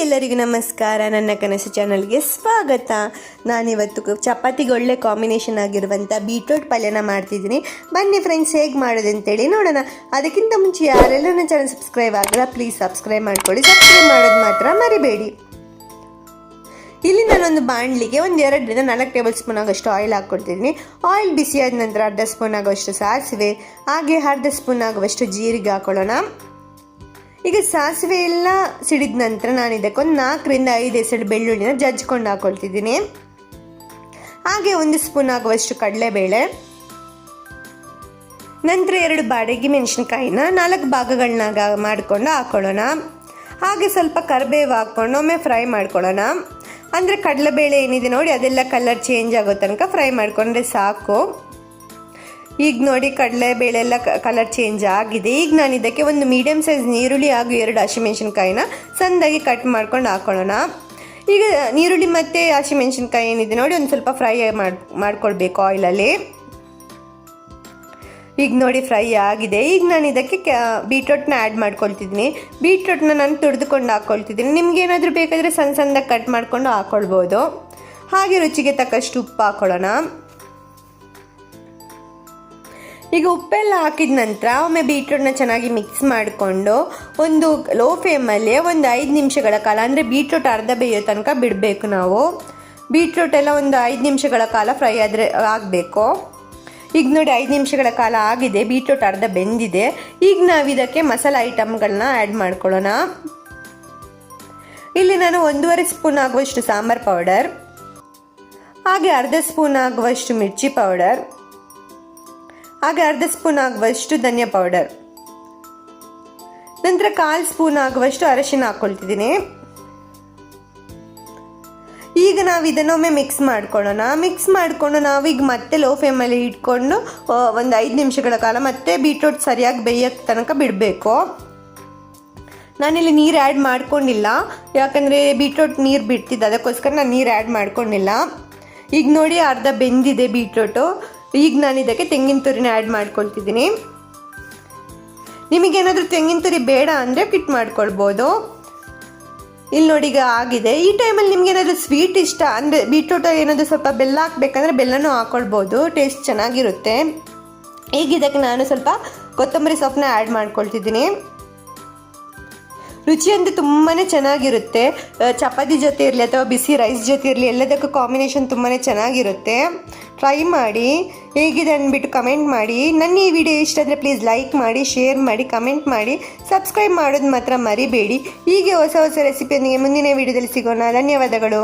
ಎಲ್ಲರಿಗೂ ನಮಸ್ಕಾರ. ನನ್ನ ಕನಸು ಚಾನಲ್ಗೆ ಸ್ವಾಗತ. ನಾನಿವತ್ತು ಚಪಾತಿಗೆ ಒಳ್ಳೆ ಕಾಂಬಿನೇಷನ್ ಆಗಿರುವಂಥ ಬೀಟ್ರೂಟ್ ಪಲ್ಯನ ಮಾಡ್ತಿದ್ದೀನಿ. ಬನ್ನಿ ಫ್ರೆಂಡ್ಸ್, ಹೇಗೆ ಮಾಡೋದು ಅಂತೇಳಿ ನೋಡೋಣ. ಅದಕ್ಕಿಂತ ಮುಂಚೆ ಯಾರೆಲ್ಲ ನನ್ನ ಚಾನಲ್ ಸಬ್ಸ್ಕ್ರೈಬ್ ಆಗಲ್ಲ, ಪ್ಲೀಸ್ ಸಬ್ಸ್ಕ್ರೈಬ್ ಮಾಡ್ಕೊಳ್ಳಿ. ಸಬ್ಸ್ಕ್ರೈಬ್ ಮಾಡೋದು ಮಾತ್ರ ಮರಿಬೇಡಿ. ಇಲ್ಲಿ ನಾನೊಂದು ಬಾಣಲಿಗೆ 2 4 ಟೇಬಲ್ ಸ್ಪೂನ್ ಆಗೋಷ್ಟು ಆಯಿಲ್ ಹಾಕ್ಕೊಳ್ತಿದ್ದೀನಿ. ಆಯಿಲ್ ಬಿಸಿಯಾದ ನಂತರ 1/2 ಸ್ಪೂನ್ ಆಗುವಷ್ಟು ಸಾಸಿವೆ, ಹಾಗೆ 1/2 ಸ್ಪೂನ್ ಆಗುವಷ್ಟು ಜೀರಿಗೆ ಹಾಕೊಳ್ಳೋಣ. ಈಗ ಸಾಸಿವೆ ಎಲ್ಲ ಸಿಡಿದ ನಂತರ ನಾನು ಇದಕ್ಕೊಂದು 4 ರಿಂದ 5 ಎಸಳು ಬೆಳ್ಳುಳ್ಳಿನ ಜಜ್ಕೊಂಡು ಹಾಕೊಳ್ತಿದ್ದೀನಿ. ಹಾಗೆ 1 ಸ್ಪೂನ್ ಆಗುವಷ್ಟು ಕಡಲೆಬೇಳೆ, ನಂತರ 2 ಬಾಡಿಗೆ ಮೆಣಸಿನಕಾಯಿನ 4 ಭಾಗಗಳನ್ನಾಗ ಮಾಡಿಕೊಂಡು ಹಾಕೊಳ್ಳೋಣ. ಹಾಗೆ ಸ್ವಲ್ಪ ಕರಿಬೇವು ಹಾಕ್ಕೊಂಡು ಒಮ್ಮೆ ಫ್ರೈ ಮಾಡ್ಕೊಳ್ಳೋಣ. ಅಂದರೆ ಕಡಲೆಬೇಳೆ ಏನಿದೆ ನೋಡಿ, ಅದೆಲ್ಲ ಕಲರ್ ಚೇಂಜ್ ಆಗೋ ತನಕ ಫ್ರೈ ಮಾಡಿಕೊಂಡ್ರೆ ಸಾಕು. ಈಗ ನೋಡಿ, ಕಡಲೆಬೇಳೆ ಎಲ್ಲ ಕಲರ್ ಚೇಂಜ್ ಆಗಿದೆ. ಈಗ ನಾನು ಇದಕ್ಕೆ ಒಂದು ಮೀಡಿಯಮ್ ಸೈಜ್ ನೀರುಳ್ಳಿ ಹಾಗೂ 2 ಹಸಿಮೆಣಸಿನ್ಕಾಯಿನ ಸಣ್ಣದಾಗಿ ಕಟ್ ಮಾಡ್ಕೊಂಡು ಹಾಕೊಳ್ಳೋಣ. ಈಗ ನೀರುಳ್ಳಿ ಮತ್ತು ಹಸಿಮೆಣಸಿನ್ಕಾಯಿ ಏನಿದೆ ನೋಡಿ, ಒಂದು ಸ್ವಲ್ಪ ಫ್ರೈ ಮಾಡ್ಕೊಳ್ಬೇಕು ಆಯಿಲಲ್ಲಿ. ಈಗ ನೋಡಿ ಫ್ರೈ ಆಗಿದೆ. ಈಗ ನಾನು ಇದಕ್ಕೆ ಬೀಟ್ರೂಟ್ನ ಆ್ಯಡ್ ಮಾಡ್ಕೊಳ್ತಿದ್ದೀನಿ. ಬೀಟ್ರೂಟ್ನ ನಾನು ತುರಿದುಕೊಂಡು ಹಾಕ್ಕೊಳ್ತಿದ್ದೀನಿ. ನಿಮ್ಗೆ ಏನಾದರೂ ಬೇಕಾದರೆ ಸಣ್ಣದಾಗಿ ಕಟ್ ಮಾಡಿಕೊಂಡು ಹಾಕ್ಕೊಳ್ಬೋದು. ಹಾಗೆ ರುಚಿಗೆ ತಕ್ಕಷ್ಟು ಉಪ್ಪು ಹಾಕ್ಕೊಳ್ಳೋಣ. ಈಗ ಉಪ್ಪೆಲ್ಲ ಹಾಕಿದ ನಂತರ ಒಮ್ಮೆ ಬೀಟ್ರೂಟ್ನ ಚೆನ್ನಾಗಿ ಮಿಕ್ಸ್ ಮಾಡಿಕೊಂಡು ಒಂದು ಲೋ ಫ್ಲೇಮಲ್ಲಿ ಒಂದು 5 ನಿಮಿಷಗಳ ಕಾಲ, ಅಂದರೆ ಬೀಟ್ರೂಟ್ ಅರ್ಧ ಬೇಯೋ ತನಕ ಬಿಡಬೇಕು ನಾವು. ಬೀಟ್ರೂಟ್ ಎಲ್ಲ ಒಂದು 5 ನಿಮಿಷಗಳ ಕಾಲ ಫ್ರೈ ಆಗಬೇಕು. ಈಗ ನೋಡಿ 5 ನಿಮಿಷಗಳ ಕಾಲ ಆಗಿದೆ, ಬೀಟ್ರೂಟ್ ಅರ್ಧ ಬೆಂದಿದೆ. ಈಗ ನಾವು ಇದಕ್ಕೆ ಮಸಾಲೆ ಐಟಮ್ಗಳನ್ನ ಆ್ಯಡ್ ಮಾಡ್ಕೊಳ್ಳೋಣ. ಇಲ್ಲಿ ನಾನು 1.5 ಸ್ಪೂನ್ ಆಗುವಷ್ಟು ಸಾಂಬಾರ್ ಪೌಡರ್, ಹಾಗೆ 1/2 ಸ್ಪೂನ್ ಆಗುವಷ್ಟು ಮಿರ್ಚಿ ಪೌಡರ್, ಹಾಗೆ 1/2 ಸ್ಪೂನ್ ಆಗುವಷ್ಟು ಧನಿಯಾ ಪೌಡರ್, ನಂತರ 1/4 ಸ್ಪೂನ್ ಆಗುವಷ್ಟು ಅರಿಶಿನ ಹಾಕ್ಕೊಳ್ತಿದ್ದೀನಿ. ಈಗ ನಾವು ಇದನ್ನೊಮ್ಮೆ ಮಿಕ್ಸ್ ಮಾಡ್ಕೊಳ್ಳೋಣ. ಮಿಕ್ಸ್ ಮಾಡಿಕೊಂಡು ನಾವೀಗ ಮತ್ತೆ ಲೋ ಫ್ಲೇಮಲ್ಲಿ ಇಟ್ಕೊಂಡು ಒಂದು 5 ನಿಮಿಷಗಳ ಕಾಲ ಮತ್ತೆ ಬೀಟ್ರೂಟ್ ಸರಿಯಾಗಿ ಬೇಯೋಕ್ಕೆ ತನಕ ಬಿಡಬೇಕು. ನಾನಿಲ್ಲಿ ನೀರು ಆ್ಯಡ್ ಮಾಡ್ಕೊಂಡಿಲ್ಲ, ಯಾಕಂದರೆ ಬೀಟ್ರೂಟ್ ನೀರು ಬಿಡ್ತಿದ್ದೆ, ಅದಕ್ಕೋಸ್ಕರ ನಾನು ನೀರು ಆ್ಯಡ್ ಮಾಡ್ಕೊಂಡಿಲ್ಲ. ಈಗ ನೋಡಿ ಅರ್ಧ ಬೆಂದಿದೆ ಬೀಟ್ರೂಟು. ಈಗ ನಾನು ಇದಕ್ಕೆ ತೆಂಗಿನ ತುರಿನ ಆ್ಯಡ್ ಮಾಡ್ಕೊಳ್ತಿದ್ದೀನಿ. ನಿಮಗೇನಾದರೂ ತೆಂಗಿನ ತುರಿ ಬೇಡ ಅಂದರೆ ಕಿಟ್ ಮಾಡ್ಕೊಳ್ಬೋದು. ಇಲ್ಲಿ ನೋಡಿ ಈಗ ಆಗಿದೆ. ಈ ಟೈಮಲ್ಲಿ ನಿಮ್ಗೆ ಏನಾದರೂ ಸ್ವೀಟ್ ಇಷ್ಟ ಅಂದರೆ ಬೀಟ್ರೂಟ್ ಏನಾದರೂ ಸ್ವಲ್ಪ ಬೆಲ್ಲ ಹಾಕಬೇಕಂದ್ರೆ ಬೆಲ್ಲನೂ ಹಾಕ್ಕೊಳ್ಬೋದು, ಟೇಸ್ಟ್ ಚೆನ್ನಾಗಿರುತ್ತೆ. ಈಗ ಇದಕ್ಕೆ ನಾನು ಸ್ವಲ್ಪ ಕೊತ್ತಂಬರಿ ಸೊಪ್ಪನ್ನ ಆ್ಯಡ್ ಮಾಡ್ಕೊಳ್ತಿದ್ದೀನಿ. ರುಚಿ ಅಂತೂ ತುಂಬಾ ಚೆನ್ನಾಗಿರುತ್ತೆ. ಚಪಾತಿ ಜೊತೆ ಇರಲಿ ಅಥವಾ ಬಿಸಿ ರೈಸ್ ಜೊತೆ ಇರಲಿ, ಎಲ್ಲದಕ್ಕೂ ಕಾಂಬಿನೇಷನ್ ತುಂಬಾ ಚೆನ್ನಾಗಿರುತ್ತೆ. ಟ್ರೈ ಮಾಡಿ, ಹೇಗಿದೆ ಅಂದ್ಬಿಟ್ಟು ಕಮೆಂಟ್ ಮಾಡಿ. ನನ್ನ ಈ ವಿಡಿಯೋ ಇಷ್ಟ ಆದರೆ ಪ್ಲೀಸ್ ಲೈಕ್ ಮಾಡಿ, ಶೇರ್ ಮಾಡಿ, ಕಮೆಂಟ್ ಮಾಡಿ, ಸಬ್ಸ್ಕ್ರೈಬ್ ಮಾಡೋದು ಮಾತ್ರ ಮರಿಬೇಡಿ. ಹೀಗೆ ಹೊಸ ರೆಸಿಪಿಯೊಂದಿಗೆ ಮುಂದಿನ ವಿಡಿಯೋದಲ್ಲಿ ಸಿಗೋಣ. ಧನ್ಯವಾದಗಳು.